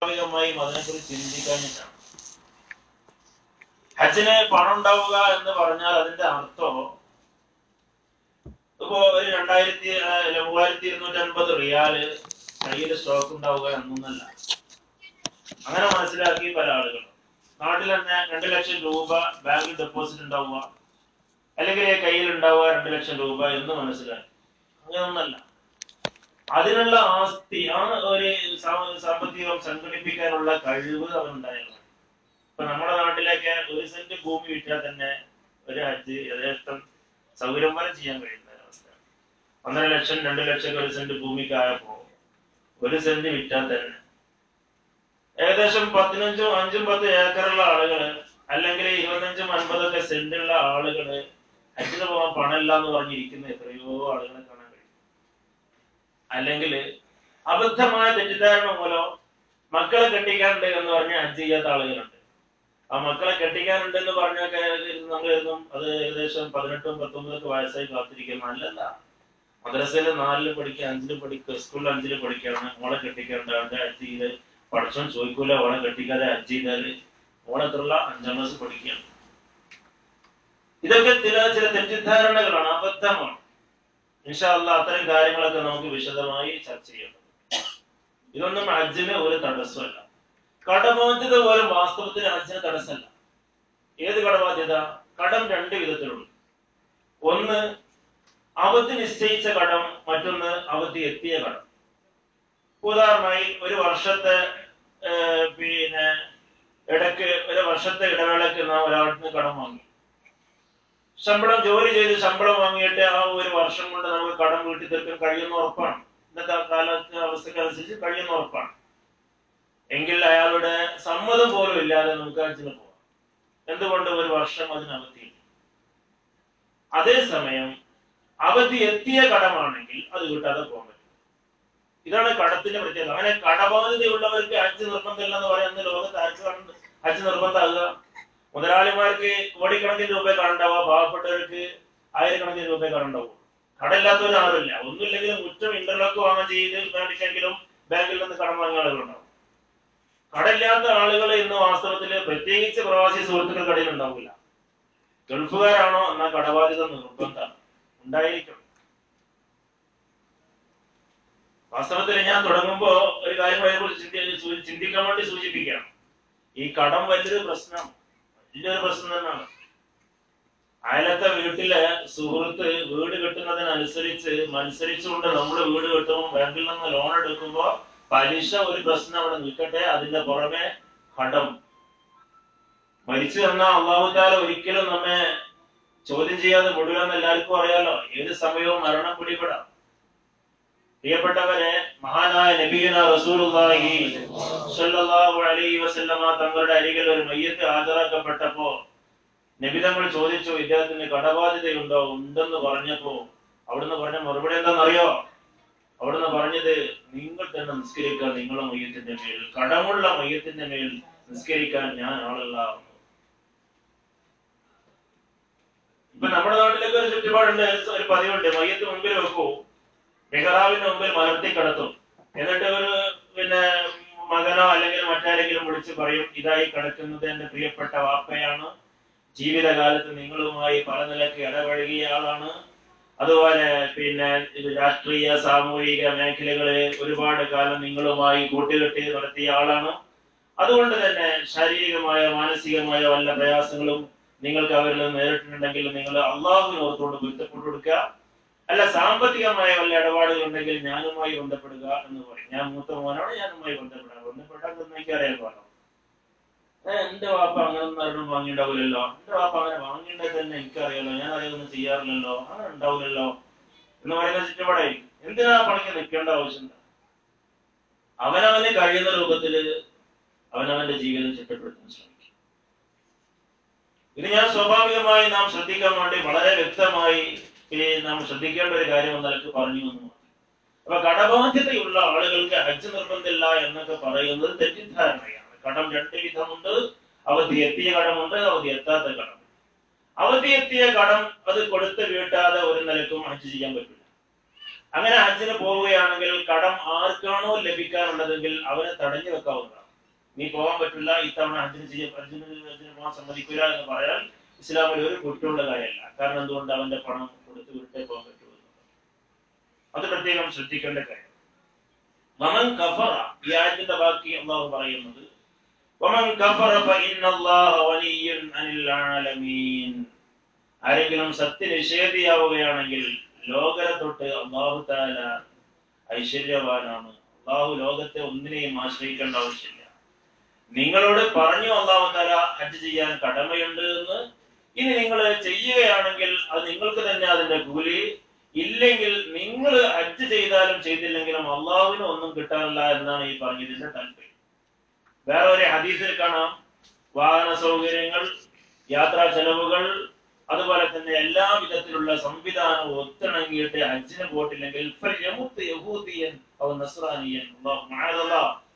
സ്വാഭാവികമായും അതിനെക്കുറിച്ച് ചിന്തിക്കാനിട്ടാണ്. ഹജ്ജിന് പണം ഉണ്ടാവുക എന്ന് പറഞ്ഞാൽ അതിന്റെ അർത്ഥം ഇപ്പോ ഒരു 3250 റിയാല് കയ്യിൽ സ്റ്റോക്ക് ഉണ്ടാവുക എന്നൊന്നല്ല. അങ്ങനെ മനസ്സിലാക്കി പല ആളുകളും നാട്ടിൽ തന്നെ 2 ലക്ഷം രൂപ ബാങ്കിൽ ഡെപ്പോസിറ്റ് ഉണ്ടാവുക, അല്ലെങ്കിൽ കയ്യിൽ ഉണ്ടാവുക 2 ലക്ഷം രൂപ എന്ന് മനസ്സിലാക്കി. അങ്ങനെയൊന്നല്ല. അതിനുള്ള ആസ്തി, ആ ഒരു സാമ്പത്തികം സംഘടിപ്പിക്കാനുള്ള കഴിവ് അവനുണ്ടായിരുന്നു. ഇപ്പൊ നമ്മുടെ നാട്ടിലേക്ക് 1 സെന്റ് ഭൂമി വിറ്റാൽ തന്നെ ഒരു ഹജ്ജ് യഥേഷ്ടം സൗകര്യം പോലെ ചെയ്യാൻ കഴിയുന്ന ഒരവസ്ഥ. 1.5 ലക്ഷം 2 ലക്ഷം 1 സെന്റ് ഭൂമിക്കായപ്പോ 1 സെന്റ് വിറ്റാൽ തന്നെ ഏകദേശം 5-10 ഏക്കറുള്ള ആളുകള്, അല്ലെങ്കിൽ 25-50 സെന്റുള്ള ആളുകള് ഹജ്ജിന് പോകാൻ പണമില്ല എന്ന് പറഞ്ഞിരിക്കുന്ന എത്രയോ ആളുകളെ കാണാൻ കഴിയും. അല്ലെങ്കിൽ അബദ്ധമായ തെറ്റിദ്ധാരണ മൂലം മക്കളെ കെട്ടിക്കാനുണ്ട് എന്ന് പറഞ്ഞ് ഹജ്ജ് ചെയ്യാത്ത ആളുകളുണ്ട്. ആ മക്കളെ കെട്ടിക്കാനുണ്ട് എന്ന് പറഞ്ഞൊക്കെ നമ്മൾ എഴുതും അത് ഏകദേശം 18-19 വയസ്സായി കാത്തിരിക്കുന്നു. അല്ലല്ല, മദ്രസയിൽ 4 പഠിക്കുക, 5 പഠിക്കുക, സ്കൂളിൽ 5 പഠിക്കുകയാണ്, മോളെ കെട്ടിക്കാണ്ട് അവന്റെ ഹജ്ജ് ചെയ്ത് പഠിച്ചോൻ ചോദിക്കൂല. ഓളെ കെട്ടിക്കാതെ ഹജ്ജ് ചെയ്താല് ഓളെത്രയുള്ള 5ാം ക്ലാസ് പഠിക്കുകയാണ്. ഇതൊക്കെ ചില തെറ്റിദ്ധാരണകളാണ്, അബദ്ധമാണ്. ഇൻഷാ അല്ലാഹ് അത്തരം കാര്യങ്ങളൊക്കെ നമുക്ക് വിശദമായി ചർച്ച ചെയ്യണം. ഇതൊന്നും ഹജ്ജിന് ഒരു തടസ്സമല്ല. കടബാധ്യത പോലും വാസ്തവത്തിന് ഹജ്ജിന് തടസ്സമല്ല. ഏത് കടബാധ്യത? കടം 2 വിധത്തിലുണ്ട്. ഒന്ന് അവധി നിശ്ചയിച്ച കടം, മറ്റൊന്ന് അവധി എത്തിയ കടം. ഉദാഹരണമായി ഒരു വർഷത്തെ ഇടയ്ക്ക് ഒരു വർഷത്തെ ഇടവേളയ്ക്ക് നാം ഒരാളിൽ നിന്ന് കടം വാങ്ങി. ജോലി ചെയ്ത് ശമ്പളം വാങ്ങിയിട്ട് ആ ഒരു വർഷം കൊണ്ട് നമുക്ക് കടം വീട്ടി തീർക്കാൻ കഴിയുന്ന ഉറപ്പാണ്. ഇന്നത്തെ കാലത്തെ അവസ്ഥക്കനുസരിച്ച് കഴിയുന്ന ഉറപ്പാണ്. എങ്കിൽ അയാളുടെ സമ്മതം പോലും ഇല്ലാതെ നമുക്ക് ഹജ്ജിന് പോവാം. എന്തുകൊണ്ട്? ഒരു വർഷം അതിന് അവധിയില്ല. അതേസമയം അവധി എത്തിയ കടമാണെങ്കിൽ അത് കിട്ടാതെ പോകാൻ പറ്റും. ഇതാണ് കടത്തിന്റെ പ്രത്യേകത. അങ്ങനെ കടബാധ്യതയുള്ളവർക്ക് ഹജ്ജ് നിർബന്ധമില്ലെന്ന് പറയുന്ന ലോകത്ത് ഹജ്ജ് നിർബന്ധമാകുക. മുതലാളിമാർക്ക് കോടിക്കണക്കിന് രൂപ കടണ്ടാവുക, പാവപ്പെട്ടവർക്ക് ആയിരക്കണക്കിന് രൂപ കടണ്ടാവും. കടമില്ലാത്തവരും ആരുമില്ല. ഒന്നുമില്ലെങ്കിലും മുറ്റം ഇന്റർലോക്ക് വാങ്ങാൻ ചെയ്ത് വേണ്ടിട്ടെങ്കിലും ബാങ്കിൽ നിന്ന് കടം വാങ്ങിയ ആളുകളുണ്ടാവും. കടമില്ലാത്ത ആളുകൾ ഇന്ന് വാസ്തവത്തില് പ്രത്യേകിച്ച് പ്രവാസി സുഹൃത്തുക്കൾ കടയിൽ ഉണ്ടാവില്ല. ഗൾഫുകാരാണോ എന്നാൽ കടബാധ്യത നിർബന്ധമാണ്, ഉണ്ടായിരിക്കണം. വാസ്തവത്തിൽ ഞാൻ തുടങ്ങുമ്പോ ഒരു കാര്യം അതിനെക്കുറിച്ച് ചിന്തിക്കാൻ വേണ്ടി സൂചിപ്പിക്കുകയാണ്. ഈ കടം വലിയൊരു പ്രശ്നമാണ്, വലിയൊരു പ്രശ്നം തന്നെയാണ്. അയലത്തെ വീട്ടിലെ സുഹൃത്ത് വീട് കെട്ടുന്നതിനനുസരിച്ച് മത്സരിച്ചുകൊണ്ട് നമ്മൾ വീട് കെട്ടുമ്പോൾ ബാങ്കിൽ നിന്ന് ലോൺ എടുക്കുമ്പോ പലിശ ഒരു പ്രശ്നം അവിടെ നിൽക്കട്ടെ, അതിന്റെ പുറമെ കടം. മരിച്ചു തന്നാൽ അല്ലാഹു തആല ഒരിക്കലും നമ്മെ ചോദ്യം ചെയ്യാതെ വിടുകയെന്ന് എല്ലാവർക്കും അറിയാലോ. ഏത് സമയവും മരണം പിടിപെടാം. പ്രിയപ്പെട്ടവരെ, മഹാനായ നബിയുനാ റസൂലുള്ളാഹി സ്വല്ലല്ലാഹു അലൈഹി വസല്ലമ തങ്ങളുടെ അരികിൽ ഒരു മയ്യത്ത് ഹാജരാക്കപ്പെട്ടപ്പോ നബി തങ്ങൾ ചോദിച്ചു, ഇദ്ദേഹത്തിന് കടബാധ്യതയുണ്ടോ? ഉണ്ടെന്ന് പറഞ്ഞപ്പോ അവിടുന്ന് പറഞ്ഞ മറുപടി എന്താണെന്നറിയോ? അവിടുന്ന് പറഞ്ഞത്, നിങ്ങൾ തന്നെ നിസ്കരിക്കാൻ നിങ്ങളുടെ മയ്യത്തിന്റെ മേൽ, കടമുള്ള മയ്യത്തിന്റെ മേൽ നിസ്കരിക്കാൻ ഞാൻ ആളല്ല. ഇപ്പൊ നമ്മുടെ നാട്ടിലൊക്കെ ഒരു ചുറ്റുപാടുണ്ട്, ഒരു പതിവുണ്ട്. മയ്യത്ത് മുമ്പിൽ വെക്കൂ, മെഹ്റാബിന്റെ മുമ്പിൽ മലർത്തി കിടത്തും. എന്നിട്ട് ഒരു മകനോ അല്ലെങ്കിൽ മറ്റാരെങ്കിലും വിളിച്ച് പറയും, ഇതായി കിടക്കുന്നത് എന്റെ പ്രിയപ്പെട്ട വാപ്പയാണ്, ജീവിതകാലത്ത് നിങ്ങളുമായി പല നിലയ്ക്ക് ഇടപഴകിയ ആളാണ്, അതുപോലെ രാഷ്ട്രീയ സാമൂഹിക മേഖലകളിൽ ഒരുപാട് കാലം നിങ്ങളുമായി കൂട്ടുകെട്ടി നടത്തിയ ആളാണ്. അതുകൊണ്ട് തന്നെ ശാരീരികമായ മാനസികമായ വല്ല പ്രയാസങ്ങളും നിങ്ങൾക്ക് അവരിൽ നിന്ന് നേരിട്ടിട്ടുണ്ടെങ്കിൽ നിങ്ങൾ അള്ളാഹുവിനെ ഓർത്തുകൊണ്ട് പൊരുത്തപ്പെട്ടു കൊടുക്കുക. അല്ല, സാമ്പത്തികമായ വല്ല ഇടപാടുകൾ ഉണ്ടെങ്കിൽ ഞാനുമായി ബന്ധപ്പെടുക എന്ന് പറയും. ഞാൻ മൂത്ത മോനാണ്, ഞാനുമായി ബന്ധപ്പെട്ടാൽ എനിക്കറിയാമല്ലോ. എന്റെ വാപ്പ അങ്ങനെ ഒന്നും വാങ്ങിണ്ടാവില്ലല്ലോ, എന്റെ വാപ്പ അങ്ങനെ വാങ്ങിണ്ടേ തന്നെ എനിക്കറിയാലോ, ഞാൻ അതൊന്നും ചെയ്യാറില്ലല്ലോ, അങ്ങനെ ഉണ്ടാവില്ലല്ലോ എന്ന് പറയുന്ന ചുറ്റുപാടായിരിക്കും. എന്തിനാ പണിക്ക് നിൽക്കേണ്ട ആവശ്യമുണ്ട്? അവനവന് കഴിയുന്ന രൂപത്തില് അവനവന്റെ ജീവിതം ചിട്ടപ്പെടുത്താൻ ശ്രമിക്കും. ഇത് ഞാൻ സ്വാഭാവികമായി നാം ശ്രദ്ധിക്കാൻ വേണ്ടി വളരെ വ്യക്തമായി നാം ശ്രദ്ധിക്കേണ്ട ഒരു കാര്യം എന്നൊക്കെ പറഞ്ഞു വന്നു. അപ്പൊ കടബാധ്യതയുള്ള ആളുകൾക്ക് ഹജ്ജ് നിർബന്ധമില്ല എന്നൊക്കെ പറയുന്നത് തെറ്റിദ്ധാരണയാണ്. കടം 2 വിധമുണ്ട്. അവധി എത്തിയ കടമുണ്ട്, അവധി എത്താത്ത കടം. അവധി എത്തിയ കടം അത് കൊടുത്ത് വീട്ടാതെ ഒരു നിലക്കും ഹജ്ജ് ചെയ്യാൻ പറ്റില്ല. അങ്ങനെ ഹജ്ജിന് പോവുകയാണെങ്കിൽ കടം ആർക്കാണോ ലഭിക്കാനുള്ളതെങ്കിൽ അവനെ തടഞ്ഞു വെക്കാവുന്നതാണ്. നീ പോകാൻ പറ്റില്ല, ഇത്തവണ ഹജ്ജിന് പോകാൻ സമ്മതിക്കില്ല എന്ന് പറയാൻ ഇസ്ലാമിൽ ഒരു കുറ്റമുള്ള കാര്യമല്ല. കാരണം എന്തുകൊണ്ട്? അവന്റെ പണം കൊടുത്ത് വിട്ടേ പോകാൻ പറ്റുള്ളൂ. അത് പ്രത്യേകം ശ്രദ്ധിക്കേണ്ട കാര്യം. വമൻ കഫറ, ഈ ആയത്തിന്റെ ബാക്കി അല്ലാഹു പറയുന്നത് വമൻ കഫറ ഫഇന്നല്ലാഹ വലിയ്യുൻ അനിൽ ആലമീൻ. ആരെങ്കിലും സത്യനിഷേധിയാവുകയാണെങ്കിൽ ലോകരെ തൊട്ട് അല്ലാഹു തആല ഐശ്വര്യവാനാണ്. അല്ലാഹു ലോകത്തെ ഒന്നിനെയും ആശ്രയിക്കേണ്ട ആവശ്യമില്ല. നിങ്ങളോട് പറഞ്ഞു അല്ലാഹു തആല ഹജ്ജ് ചെയ്യാൻ കടമയുണ്ട് എന്ന്. ഇനി നിങ്ങൾ ചെയ്യുകയാണെങ്കിൽ അത് നിങ്ങൾക്ക് തന്നെ അതിന്റെ കൂലി. ഇല്ലെങ്കിൽ നിങ്ങൾ ഹജ്ജ് ചെയ്താലും ചെയ്തില്ലെങ്കിലും അള്ളാഹുവിന് ഒന്നും കിട്ടാനില്ല എന്നാണ് ഈ പറഞ്ഞതിന്റെ താല്പര്യം. വേറെ ഒരു ഹദീസിൽ കാണാം, വാഹന സൗകര്യങ്ങൾ, യാത്രാ ചെലവുകൾ, അതുപോലെ തന്നെ എല്ലാ വിധത്തിലുള്ള സംവിധാനവും ഒത്തിണങ്ങിയിട്ട് ഹജ്ജിന് പോയിട്ടില്ലെങ്കിൽ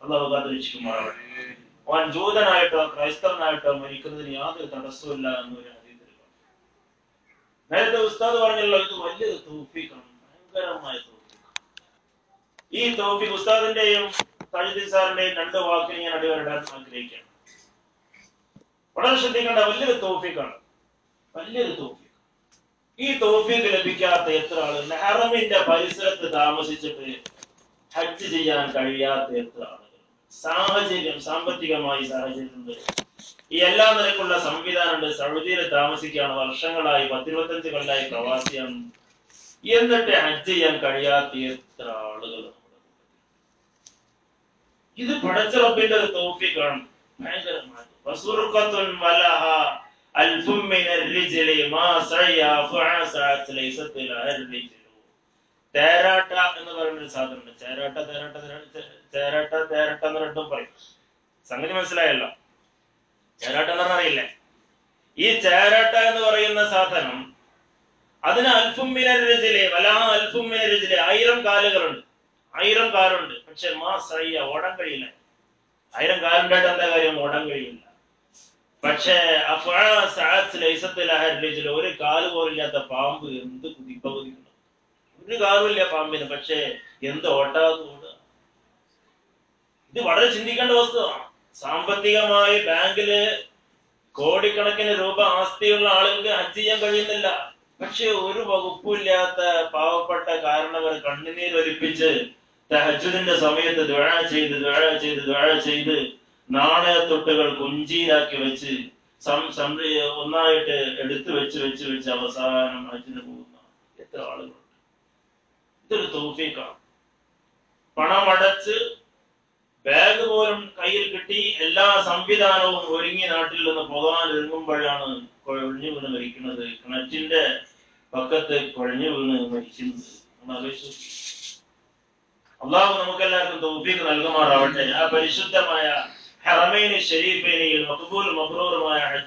അള്ളാഹു കാത്തിരക്ഷിക്കുമാറാവട്ടെ. അവൻ ജൂതനായിട്ടോ ക്രൈസ്തവനായിട്ടോ മരിക്കുന്നതിന് യാതൊരു തടസ്സമില്ല എന്നൊരു ഹദീസിൽ. നേരത്തെ ഉസ്താദ് പറഞ്ഞല്ലോ, ഇത് വലിയൊരു തൗഫീഖാണ്, ഭയങ്കരമായ തൗഫീഖ്. ഈ തൗഫീഖ് ഉസ്താദിന്റെയും തജ്ദീദ് സാറിന്റെയും രണ്ട് വാക്കിന് ഞാൻ അടിവരടാൻ ആഗ്രഹിക്കുകയാണ്. വളരെ ശ്രദ്ധിക്കേണ്ട വലിയൊരു തൗഫീഖാണ്, വലിയൊരു തൗഫീഖ്. ഈ തൗഫീഖ് ലഭിക്കാത്ത എത്ര ആളുകൾ, ഹറമിന്റെ പരിസരത്ത് താമസിച്ചിട്ട് ഹജ്ജ് ചെയ്യാൻ കഴിയാത്ത എത്ര ആളുകൾ. സാഹചര്യം, സാമ്പത്തികമായി സാഹചര്യമുണ്ട്, ഈ എല്ലാ നിലക്കുള്ള സംവിധാനമുണ്ട്, സൗദിയിൽ താമസിക്കുകയാണ്, വർഷങ്ങളായി 10-25 കൊല്ലമായി പ്രവാസിയാണ്, എന്നിട്ട് ഹജ്ജ് ചെയ്യാൻ കഴിയാത്ത എത്ര ആളുകൾ. ഇത് പടച്ച റബ്ബിന്റെ ഒരു തൗഫീഖാണ്, ഭയങ്കരമായ. തേരാട്ട എന്ന് പറയുന്ന ഒരു സാധനമുണ്ട്. തേരാട്ട എന്ന് രണ്ടും പറയും. സംഗതി മനസ്സിലായല്ലോ. ചേരാട്ട എന്ന് പറഞ്ഞാൽ അറിയില്ലേ? ഈ ചേരാട്ട എന്ന് പറയുന്ന സാധനം, അതിന് അൽഫുമിനരിജിലെ 1000 കാലുകളുണ്ട്, 1000 കാലുണ്ട്. പക്ഷെ ഓടാൻ കഴിയില്ല. 1000 കാലുണ്ടായിട്ട് എന്താ കാര്യം? ഓടാൻ കഴിയില്ല. പക്ഷേ ഒരു കാല് പോലില്ലാത്ത പാമ്പ് എന്ത് കുതിക്കുന്നു, ഒരു കാലുമില്ല പാമ്പിന്, പക്ഷെ എന്ത് ഓട്ടാതെ ഓടുക. ഇത് വളരെ ചിന്തിക്കേണ്ട വസ്തുവാണ്. സാമ്പത്തികമായി ബാങ്കില് കോടിക്കണക്കിന് രൂപ ആസ്തിയുള്ള ആളുകൾക്ക് ഹജ്ജ് ചെയ്യാൻ കഴിയുന്നില്ല. പക്ഷെ ഒരു വകുപ്പില്ലാത്ത പാവപ്പെട്ട കാരണവർ കണ്ണുനീരൊലിപ്പിച്ച് തഹജ്ജുദിന്റെ സമയത്ത് ദുആ ചെയ്ത് നാണയത്തൊട്ടുകൾ കുഞ്ചിയിലാക്കി വെച്ച് ഒന്നായിട്ട് എടുത്തു വെച്ച് അവസാനം ഹജ്ജിന് പോകുന്ന എത്ര ആളുകളുണ്ട്. ഇതൊരു തൗഫീഖാണ്. പണമടച്ച് ബാഗ് പോലും കയ്യിൽ കിട്ടി, എല്ലാ സംവിധാനവും ഒരുങ്ങി നാട്ടിൽ നിന്ന് പോകാൻ ഒരുങ്ങുമ്പോഴാണ് കുഴഞ്ഞു വീണ് മരിക്കുന്നത്, കിണറ്റിന്റെ പക്കത്ത് കുഴഞ്ഞു വീണ് മരിക്കുന്നത്. അള്ളാഹു നമുക്കെല്ലാവർക്കും തൗഫീഖ് നൽകുമാറാവട്ടെ. ആ പരിശുദ്ധമായ ഹറമൈനി ശരീഫൈനിൽ മഖ്ബൂൽ മബ്റൂറുമായ ഹജ്ജ്